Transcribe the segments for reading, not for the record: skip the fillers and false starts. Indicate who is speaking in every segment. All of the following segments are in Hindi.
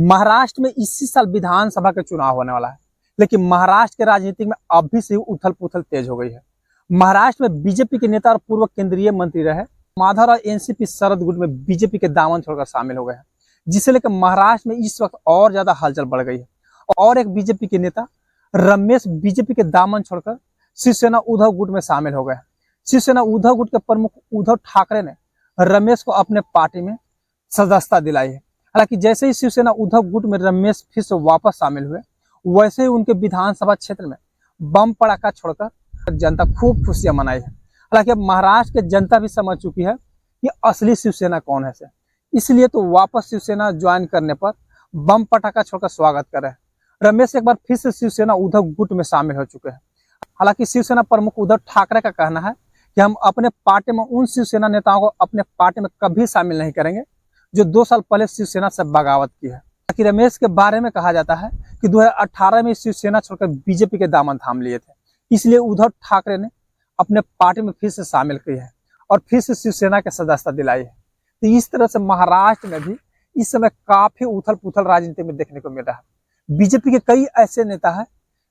Speaker 1: महाराष्ट्र में इसी साल विधानसभा का चुनाव होने वाला है, लेकिन महाराष्ट्र के राजनीति में अभी से उथल पुथल तेज हो गई है। महाराष्ट्र में बीजेपी के नेता और पूर्व केंद्रीय मंत्री रहे माधव और एनसीपी शरद गुट में बीजेपी के दामन छोड़कर शामिल हो गए हैं, जिसे लेकर महाराष्ट्र में इस वक्त और ज्यादा हलचल बढ़ गई है। और एक बीजेपी के नेता रमेश बीजेपी के दामन छोड़कर शिवसेना उद्धव गुट में शामिल हो गए हैं। शिवसेना उद्धव गुट के प्रमुख उद्धव ठाकरे ने रमेश को अपने पार्टी में सदस्यता दिलाई है। हालांकि जैसे ही शिवसेना उद्धव गुट में रमेश फिर से वापस शामिल हुए, वैसे ही उनके विधानसभा क्षेत्र में बम पड़ाका छोड़कर जनता खूब खुशियां मनाई है। हालांकि अब महाराष्ट्र की जनता भी समझ चुकी है कि असली शिवसेना कौन है, इसलिए तो वापस शिवसेना ज्वाइन करने पर बम पटाखा छोड़कर स्वागत कर रहे हैं। रमेश एक बार फिर से शिवसेना उद्धव गुट में शामिल हो चुके हैं। हालांकि शिवसेना प्रमुख उद्धव ठाकरे का कहना है कि हम अपने पार्टी में उन शिवसेना नेताओं को अपने पार्टी में कभी शामिल नहीं करेंगे जो 2 साल पहले शिवसेना से बगावत की है। कि रमेश के बारे में कहा जाता है कि 2018 में शिवसेना छोड़कर बीजेपी के दामन थाम लिए थे, इसलिए उद्धव ठाकरे ने अपने पार्टी में फिर से शामिल की है और फिर से शिवसेना के सदस्यता दिलाई है। तो इस तरह से महाराष्ट्र में भी इस समय काफी उथल पुथल राजनीति में देखने को मिल रहा है। बीजेपी के कई ऐसे नेता हैं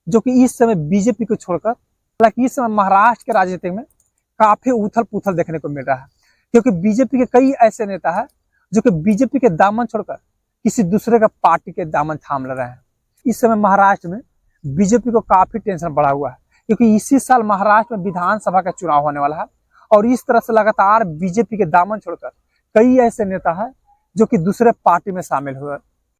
Speaker 1: जो कि इस समय बीजेपी को छोड़कर, हालांकि इस समय महाराष्ट्र के राजनीति में काफी उथल पुथल देखने को मिल रहा है, क्योंकि बीजेपी के कई ऐसे नेता हैं जो कि बीजेपी के दामन छोड़कर किसी दूसरे का पार्टी के दामन थाम ले रहे हैं। इस समय महाराष्ट्र में बीजेपी को काफी टेंशन बढ़ा हुआ है, क्योंकि इसी साल महाराष्ट्र में विधानसभा का चुनाव होने वाला है और इस तरह से लगातार बीजेपी के दामन छोड़कर कई ऐसे नेता हैं जो कि दूसरे पार्टी में शामिल हुए